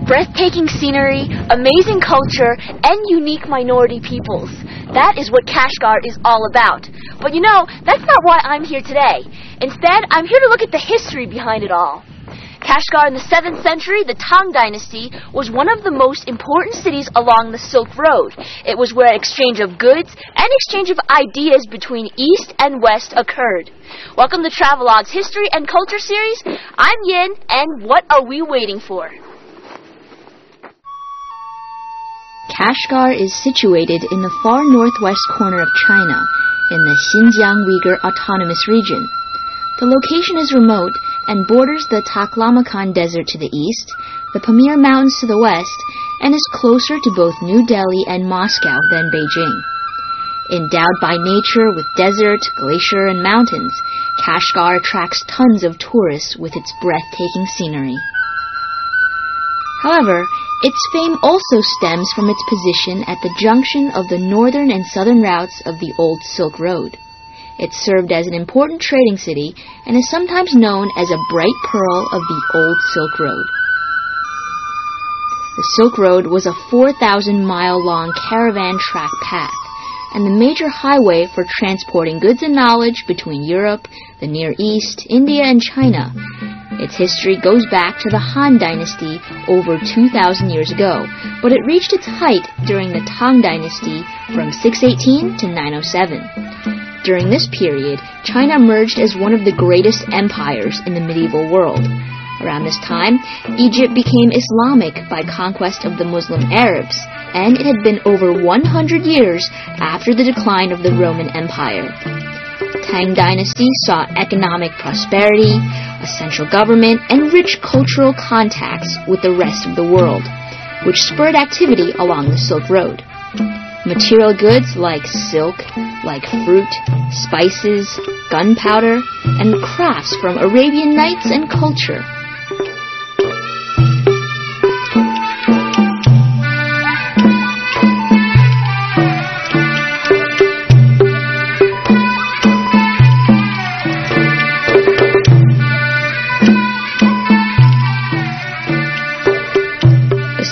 Breathtaking scenery, amazing culture, and unique minority peoples. That is what Kashgar is all about. But you know, that's not why I'm here today. Instead, I'm here to look at the history behind it all. Kashgar in the 7th century, the Tang Dynasty, was one of the most important cities along the Silk Road. It was where exchange of goods and exchange of ideas between East and West occurred. Welcome to Travelogue's History and Culture series. I'm Yin, and what are we waiting for? Kashgar is situated in the far northwest corner of China, in the Xinjiang Uyghur Autonomous Region. The location is remote and borders the Taklamakan Desert to the east, the Pamir Mountains to the west, and is closer to both New Delhi and Moscow than Beijing. Endowed by nature with desert, glacier, and mountains, Kashgar attracts tons of tourists with its breathtaking scenery. However, its fame also stems from its position at the junction of the northern and southern routes of the Old Silk Road. It served as an important trading city and is sometimes known as a bright pearl of the Old Silk Road. The Silk Road was a 4,000-mile-long caravan track path and the major highway for transporting goods and knowledge between Europe, the Near East, India, and China. Its history goes back to the Han Dynasty over 2,000 years ago, but it reached its height during the Tang Dynasty from 618 to 907. During this period, China emerged as one of the greatest empires in the medieval world. Around this time, Egypt became Islamic by conquest of the Muslim Arabs, and it had been over 100 years after the decline of the Roman Empire. Tang Dynasty saw economic prosperity, a central government, and rich cultural contacts with the rest of the world, which spurred activity along the Silk Road. Material goods like silk, like fruit, spices, gunpowder, and crafts from Arabian Nights and culture.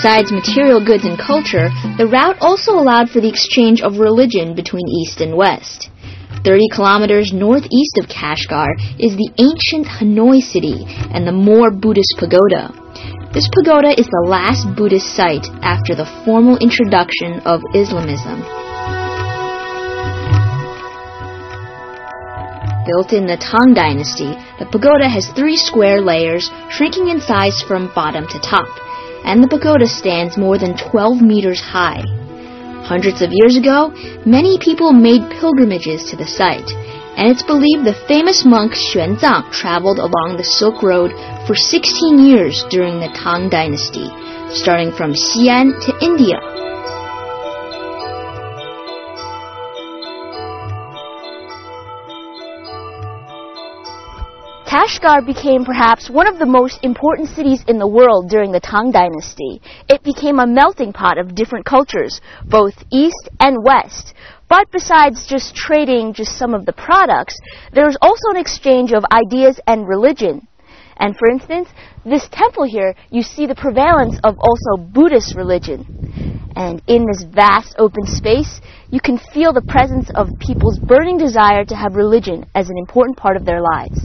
Besides material goods and culture, the route also allowed for the exchange of religion between East and West. 30 kilometers northeast of Kashgar is the ancient Hanoi city and the Moor Buddhist pagoda. This pagoda is the last Buddhist site after the formal introduction of Islamism. Built in the Tang Dynasty, the pagoda has 3 square layers, shrinking in size from bottom to top, and the pagoda stands more than 12 meters high. Hundreds of years ago, many people made pilgrimages to the site, and it's believed the famous monk Xuanzang traveled along the Silk Road for 16 years during the Tang Dynasty, starting from Xi'an to India. Kashgar became perhaps one of the most important cities in the world during the Tang Dynasty. It became a melting pot of different cultures, both East and West. But besides just trading just some of the products, there was also an exchange of ideas and religion. And for instance, this temple here, you see the prevalence of also Buddhist religion. And in this vast open space, you can feel the presence of people's burning desire to have religion as an important part of their lives.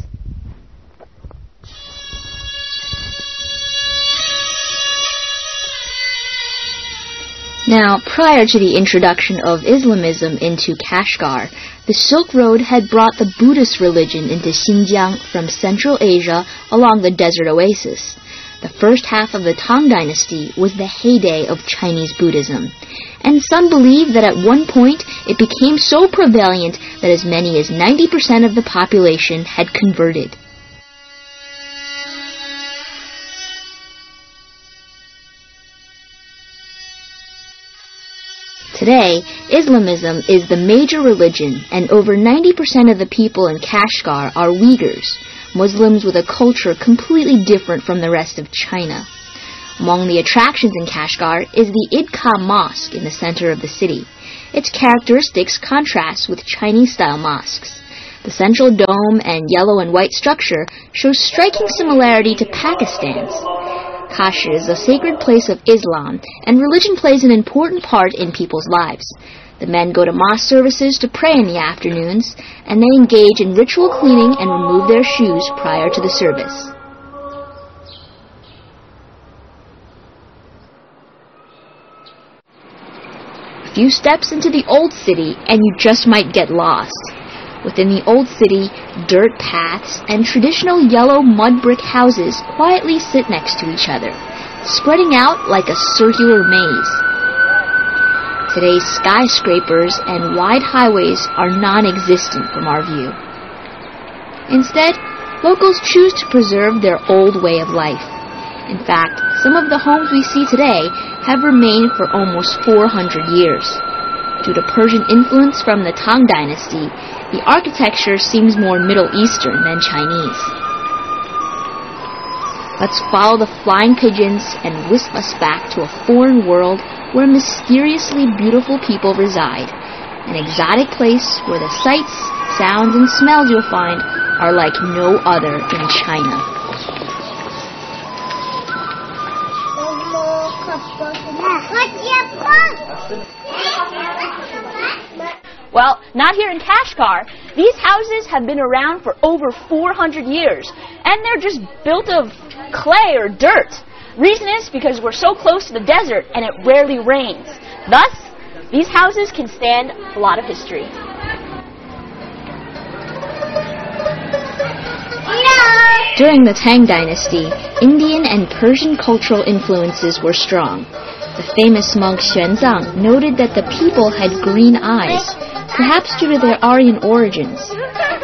Now, prior to the introduction of Islamism into Kashgar, the Silk Road had brought the Buddhist religion into Xinjiang from Central Asia along the desert oasis. The first half of the Tang Dynasty was the heyday of Chinese Buddhism, and some believe that at one point it became so prevalent that as many as 90% of the population had converted. Today, Islamism is the major religion, and over 90% of the people in Kashgar are Uyghurs, Muslims with a culture completely different from the rest of China. Among the attractions in Kashgar is the Idka Mosque in the center of the city. Its characteristics contrast with Chinese-style mosques. The central dome and yellow and white structure shows striking similarity to Pakistan's. Kashi is a sacred place of Islam, and religion plays an important part in people's lives. The men go to mosque services to pray in the afternoons, and they engage in ritual cleaning and remove their shoes prior to the service. A few steps into the old city, and you just might get lost. Within the old city, dirt paths and traditional yellow mud brick houses quietly sit next to each other, spreading out like a circular maze. Today's skyscrapers and wide highways are non-existent from our view. Instead, locals choose to preserve their old way of life. In fact, some of the homes we see today have remained for almost 400 years. Due to Persian influence from the Tang Dynasty, the architecture seems more Middle Eastern than Chinese. Let's follow the flying pigeons and whisk us back to a foreign world where mysteriously beautiful people reside, an exotic place where the sights, sounds, and smells you'll find are like no other in China. Well, not here in Kashgar. These houses have been around for over 400 years, and they're just built of clay or dirt. Reason is because we're so close to the desert and it rarely rains. Thus, these houses can stand a lot of history. During the Tang Dynasty, Indian and Persian cultural influences were strong. The famous monk Xuanzang noted that the people had green eyes, perhaps due to their Aryan origins.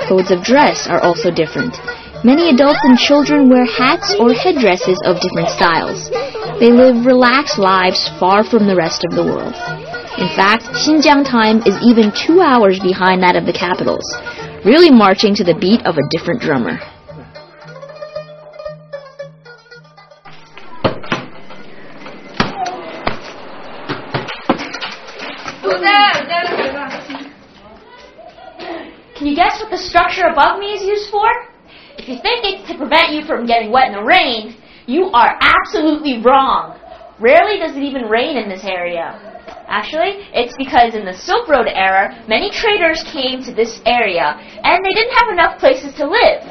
Codes of dress are also different. Many adults and children wear hats or headdresses of different styles. They live relaxed lives far from the rest of the world. In fact, Xinjiang time is even 2 hours behind that of the capitals, really marching to the beat of a different drummer. Can you guess what the structure above me is used for? If you think it's to prevent you from getting wet in the rain, you are absolutely wrong. Rarely does it even rain in this area. Actually, it's because in the Silk Road era, many traders came to this area, and they didn't have enough places to live.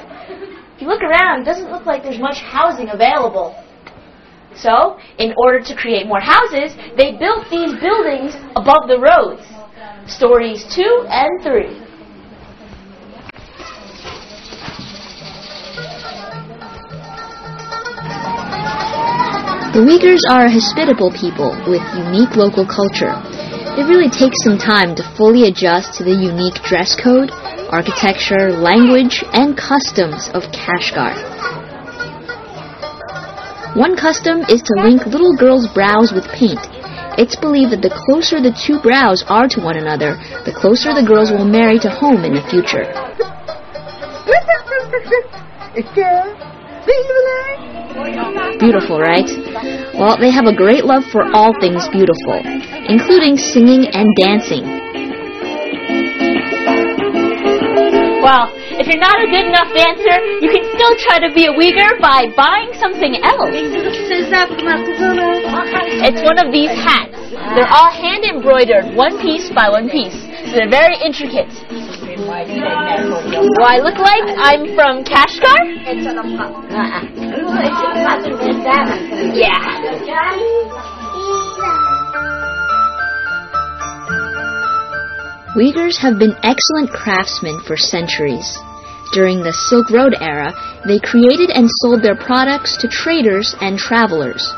If you look around, it doesn't look like there's much housing available. So, in order to create more houses, they built these buildings above the roads, stories 2 and 3. The Uyghurs are a hospitable people with unique local culture. It really takes some time to fully adjust to the unique dress code, architecture, language, and customs of Kashgar. One custom is to link little girls' brows with paint. It's believed that the closer the two brows are to one another, the closer the girls will marry to home in the future. Beautiful, right? Well, they have a great love for all things beautiful, including singing and dancing. Well, if you're not a good enough dancer, you can still try to be a Uyghur by buying something else. It's one of these hats. They're all hand-embroidered, one piece by one piece, so they're very intricate. Do I look like I'm from Kashgar? Yeah. Uyghurs have been excellent craftsmen for centuries. During the Silk Road era, they created and sold their products to traders and travelers.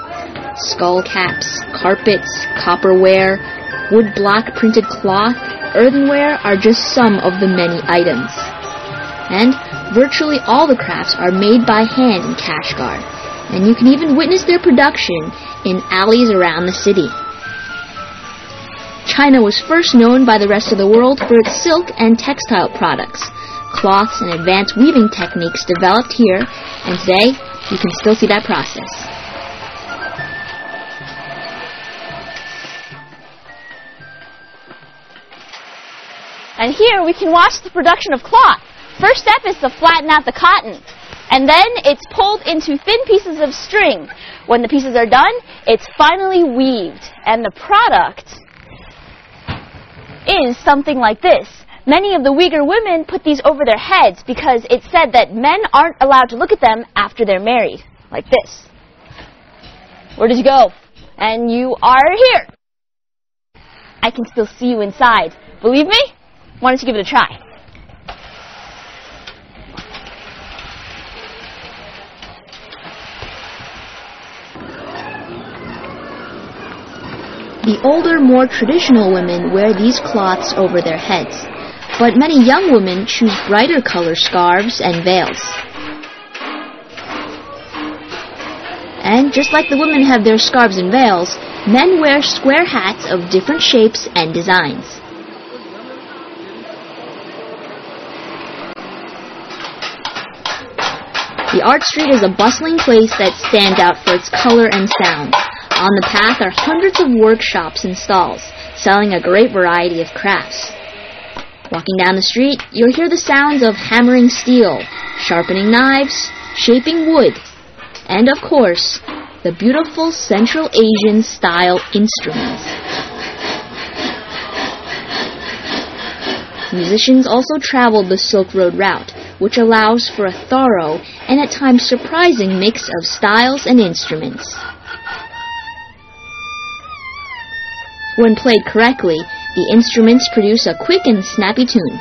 Skull caps, carpets, copperware, wood block printed cloth, earthenware are just some of the many items. And virtually all the crafts are made by hand in Kashgar, and you can even witness their production in alleys around the city. China was first known by the rest of the world for its silk and textile products, cloths and advanced weaving techniques developed here, and today you can still see that process. And here we can watch the production of cloth. First step is to flatten out the cotton. And then it's pulled into thin pieces of string. When the pieces are done, it's finally weaved. And the product is something like this. Many of the Uyghur women put these over their heads because it's said that men aren't allowed to look at them after they're married. Like this. Where did you go? And you are here. I can still see you inside. Believe me? Why don't you give it a try? The older, more traditional women wear these cloths over their heads, but many young women choose brighter color scarves and veils. And just like the women have their scarves and veils, men wear square hats of different shapes and designs. The art street is a bustling place that stands out for its color and sound. On the path are hundreds of workshops and stalls, selling a great variety of crafts. Walking down the street, you'll hear the sounds of hammering steel, sharpening knives, shaping wood, and of course, the beautiful Central Asian style instruments. Musicians also traveled the Silk Road route, which allows for a thorough and at times surprising mix of styles and instruments. When played correctly, the instruments produce a quick and snappy tune.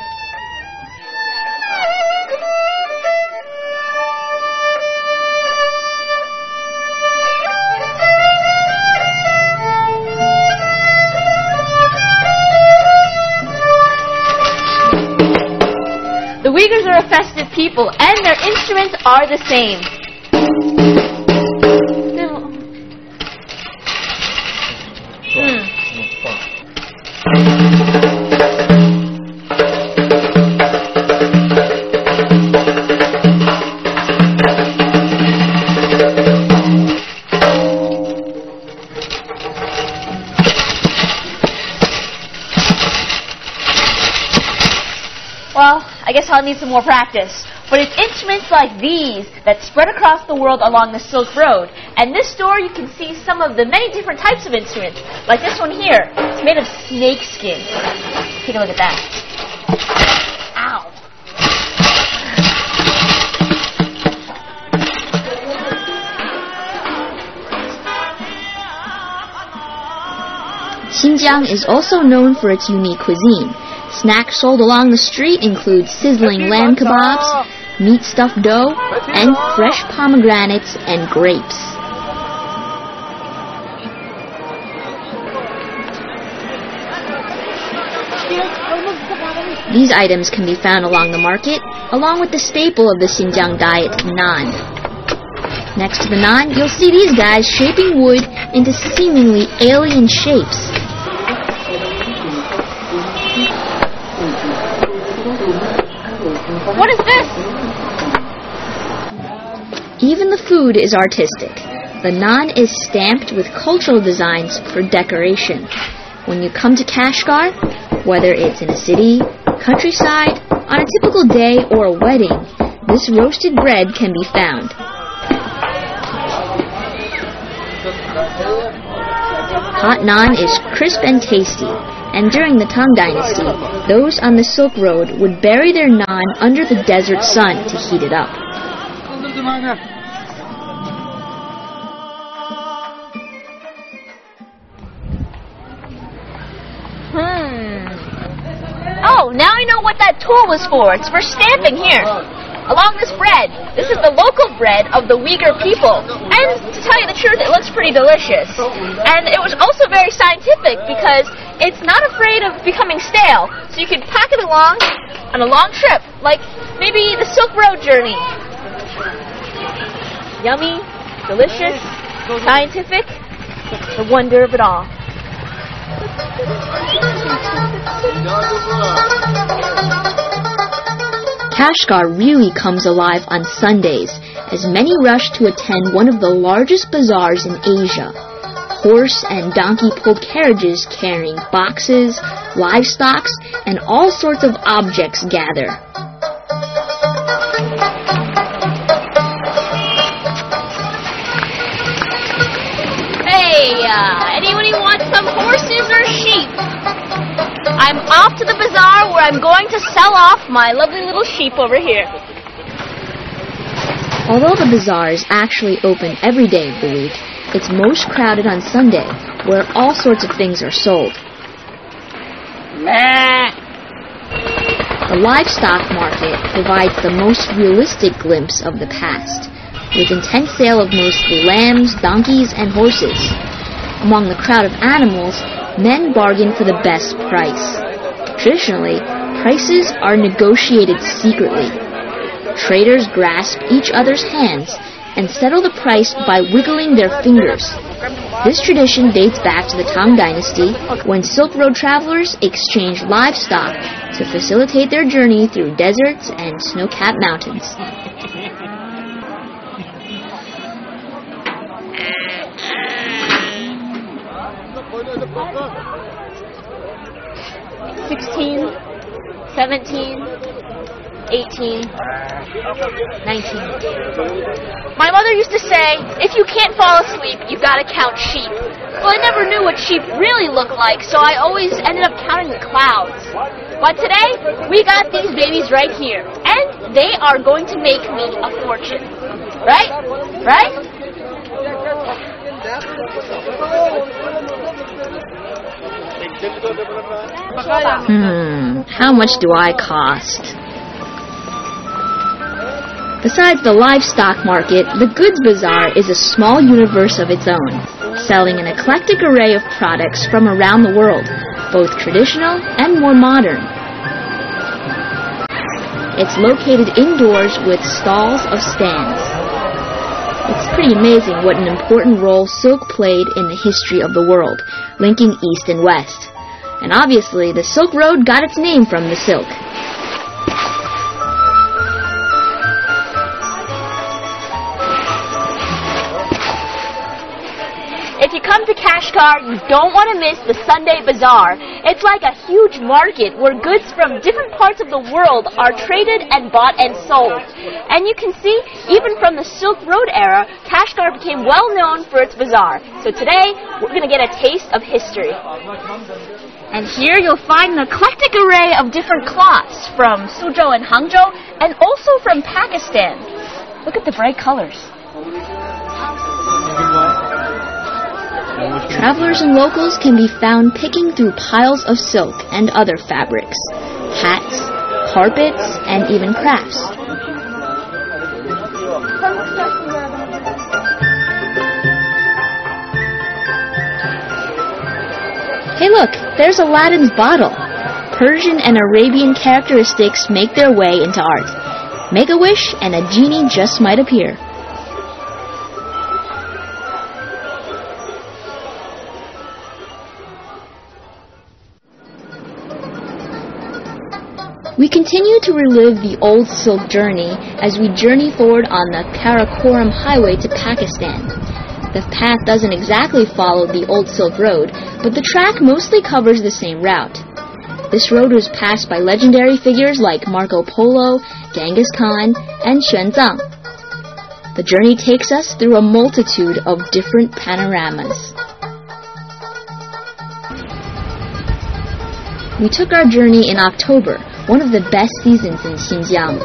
The Uyghurs are a festive people, and their instruments are the same. Well, I guess I'll need some more practice. But it's instruments like these that spread across the world along the Silk Road. And this store you can see some of the many different types of instruments. Like this one here. It's made of snake skin. Take a look at that. Ow. Xinjiang is also known for its unique cuisine. Snacks sold along the street include sizzling lamb kebabs, meat stuffed dough, and fresh pomegranates and grapes. These items can be found along the market, along with the staple of the Xinjiang diet, naan. Next to the naan, you'll see these guys shaping wood into seemingly alien shapes. What is this? Even the food is artistic. The naan is stamped with cultural designs for decoration. When you come to Kashgar, whether it's in a city, countryside, on a typical day or a wedding, this roasted bread can be found. Hot naan is crisp and tasty, and during the Tang Dynasty, those on the Silk Road would bury their naan under the desert sun to heat it up. Oh, now I know what that tool was for. It's for stamping here. Along this bread. This is the local bread of the Uyghur people. And to tell you the truth, it looks pretty delicious. And it was also very scientific because it's not afraid of becoming stale. So you can pack it along on a long trip, like maybe the Silk Road journey. Yummy, delicious, scientific, the wonder of it all. Kashgar really comes alive on Sundays, as many rush to attend one of the largest bazaars in Asia. Horse and donkey-pulled carriages carrying boxes, livestock, and all sorts of objects gather. another sheep. I'm off to the bazaar where I'm going to sell off my lovely little sheep over here. Although the bazaar is actually open every day of the week, it's most crowded on Sunday, where all sorts of things are sold. The livestock market provides the most realistic glimpse of the past, with intense sale of mostly lambs, donkeys, and horses. Among the crowd of animals, men bargain for the best price. Traditionally, prices are negotiated secretly. Traders grasp each other's hands and settle the price by wiggling their fingers. This tradition dates back to the Tang Dynasty, when Silk Road travelers exchanged livestock to facilitate their journey through deserts and snow-capped mountains. $16, $17, $18, $19. My mother used to say, if you can't fall asleep, you've got to count sheep. Well, I never knew what sheep really looked like, so I always ended up counting the clouds. But today, we got these babies right here, and they are going to make me a fortune. Right? Right? How much do I cost? Besides the livestock market, the goods bazaar is a small universe of its own, selling an eclectic array of products from around the world, both traditional and more modern. It's located indoors with stalls of stands. It's pretty amazing what an important role silk played in the history of the world, linking East and West. And obviously, the Silk Road got its name from the silk. If you come to Kashgar, you don't want to miss the Sunday Bazaar. It's like a huge market where goods from different parts of the world are traded and bought and sold. And you can see, even from the Silk Road era, Kashgar became well known for its bazaar. So today, we're going to get a taste of history. And here you'll find an eclectic array of different cloths from Suzhou and Hangzhou, and also from Pakistan. Look at the bright colors. Travelers and locals can be found picking through piles of silk and other fabrics, hats, carpets, and even crafts. Hey look, there's Aladdin's bottle. Persian and Arabian characteristics make their way into art. Make a wish and a genie just might appear. We continue to relive the old silk journey as we journey forward on the Karakoram Highway to Pakistan. The path doesn't exactly follow the old Silk Road, but the track mostly covers the same route. This road was passed by legendary figures like Marco Polo, Genghis Khan, and Xuanzang. The journey takes us through a multitude of different panoramas. We took our journey in October, one of the best seasons in Xinjiang.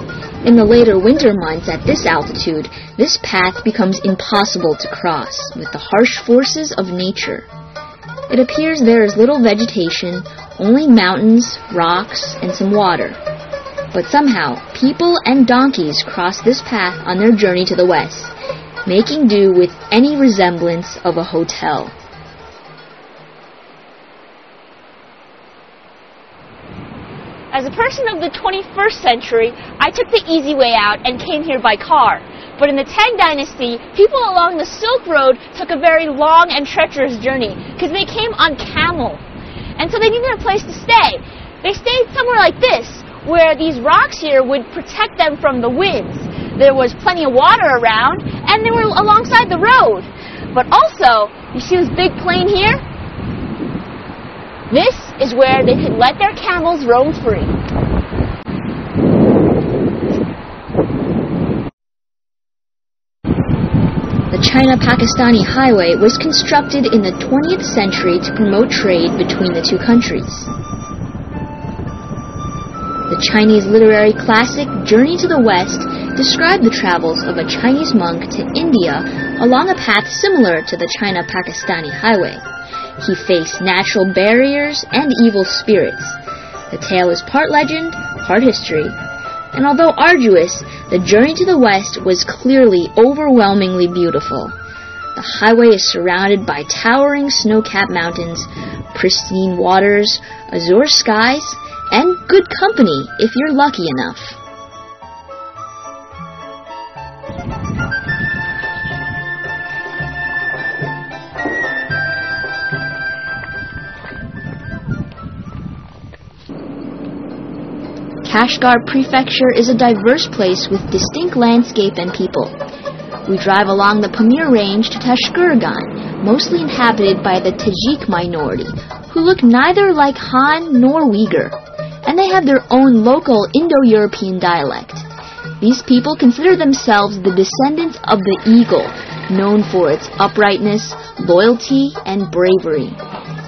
In the later winter months at this altitude, this path becomes impossible to cross with the harsh forces of nature. It appears there is little vegetation, only mountains, rocks, and some water. But somehow, people and donkeys cross this path on their journey to the west, making do with any resemblance of a hotel. As a person of the 21st century, I took the easy way out and came here by car. But in the Tang Dynasty, people along the Silk Road took a very long and treacherous journey because they came on camel. And so they needed a place to stay. They stayed somewhere like this, where these rocks here would protect them from the winds. There was plenty of water around, and they were alongside the road. But also, you see this big plain here? This is where they could let their camels roam free. The China-Pakistani highway was constructed in the 20th century to promote trade between the two countries. The Chinese literary classic Journey to the West described the travels of a Chinese monk to India along a path similar to the China-Pakistani highway. He faced natural barriers and evil spirits. The tale is part legend, part history, and although arduous, the journey to the west was clearly overwhelmingly beautiful. The highway is surrounded by towering snow-capped mountains, pristine waters, azure skies, and good company if you're lucky enough. Kashgar Prefecture is a diverse place with distinct landscape and people. We drive along the Pamir Range to Tashkurgan, mostly inhabited by the Tajik minority, who look neither like Han nor Uyghur, and they have their own local Indo-European dialect. These people consider themselves the descendants of the eagle, known for its uprightness, loyalty, and bravery.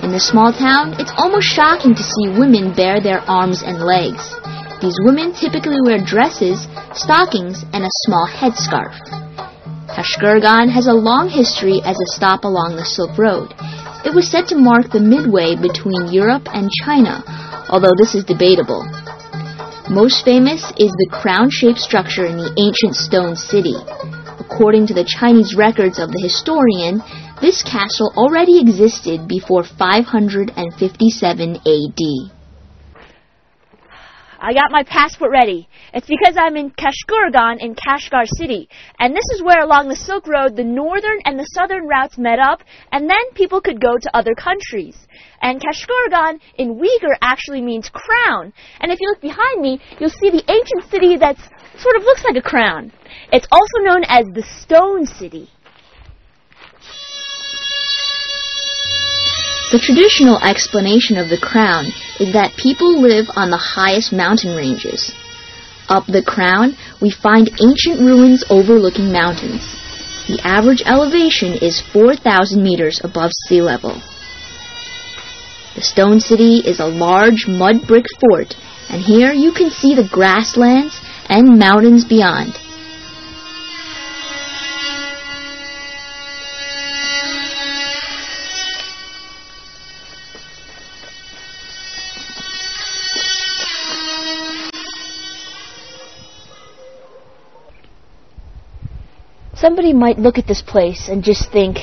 In this small town, it's almost shocking to see women bare their arms and legs. These women typically wear dresses, stockings, and a small headscarf. Tashkurgan has a long history as a stop along the Silk Road. It was said to mark the midway between Europe and China, although this is debatable. Most famous is the crown-shaped structure in the ancient stone city. According to the Chinese records of the historian, this castle already existed before 557 AD. I got my passport ready. It's because I'm in Kashkurgan in Kashgar City. And this is where along the Silk Road the northern and the southern routes met up, and then people could go to other countries. And Kashkurgan in Uyghur actually means crown. And if you look behind me, you'll see the ancient city that sort of looks like a crown. It's also known as the Stone City. The traditional explanation of the crown is that people live on the highest mountain ranges. Up the crown, we find ancient ruins overlooking mountains. The average elevation is 4,000 meters above sea level. The Stone City is a large mud brick fort, and here you can see the grasslands and mountains beyond. Somebody might look at this place and just think,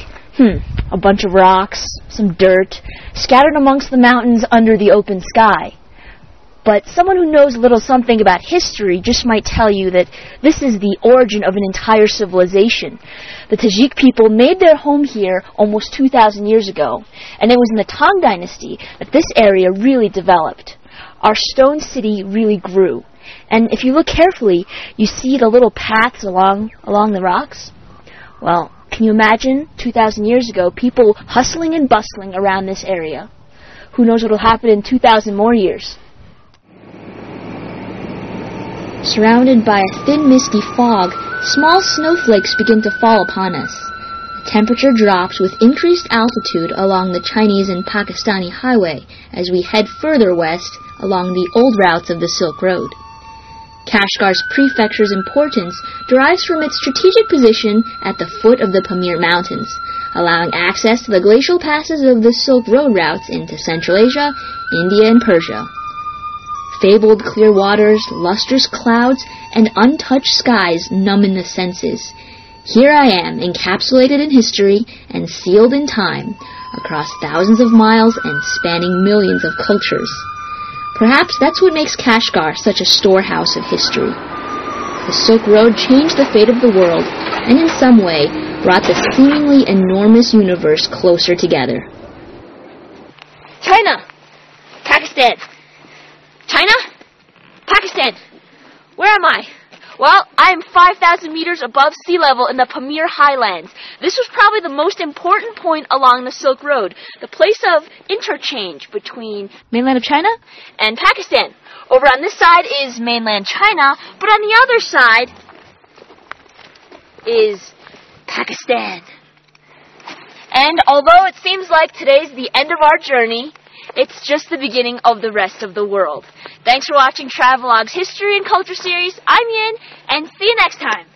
a bunch of rocks, some dirt, scattered amongst the mountains under the open sky. But someone who knows a little something about history just might tell you that this is the origin of an entire civilization. The Tajik people made their home here almost 2,000 years ago, and it was in the Tang Dynasty that this area really developed. Our stone city really grew. And if you look carefully, you see the little paths along the rocks. Well, can you imagine 2,000 years ago, people hustling and bustling around this area? Who knows what will happen in 2,000 more years? Surrounded by a thin misty fog, small snowflakes begin to fall upon us. The temperature drops with increased altitude along the Chinese and Pakistani highway as we head further west along the old routes of the Silk Road. Kashgar's prefecture's importance derives from its strategic position at the foot of the Pamir Mountains, allowing access to the glacial passes of the Silk Road routes into Central Asia, India, and Persia. Fabled clear waters, lustrous clouds, and untouched skies numbing the senses. Here I am, encapsulated in history and sealed in time, across thousands of miles and spanning millions of cultures. Perhaps that's what makes Kashgar such a storehouse of history. The Silk Road changed the fate of the world, and in some way brought the seemingly enormous universe closer together. China! Pakistan! China? Pakistan! Where am I? Well, I am 5,000 meters above sea level in the Pamir Highlands. This was probably the most important point along the Silk Road, the place of interchange between mainland of China and Pakistan. Over on this side is mainland China, but on the other side is Pakistan. And although it seems like today's the end of our journey, it's just the beginning of the rest of the world. Thanks for watching Travelogue's History and Culture series. I'm Yin, and see you next time.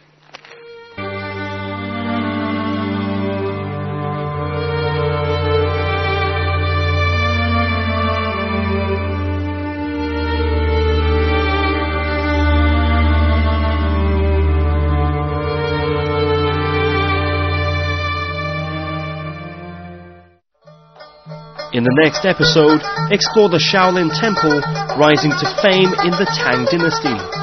In the next episode, explore the Shaolin Temple rising to fame in the Tang Dynasty.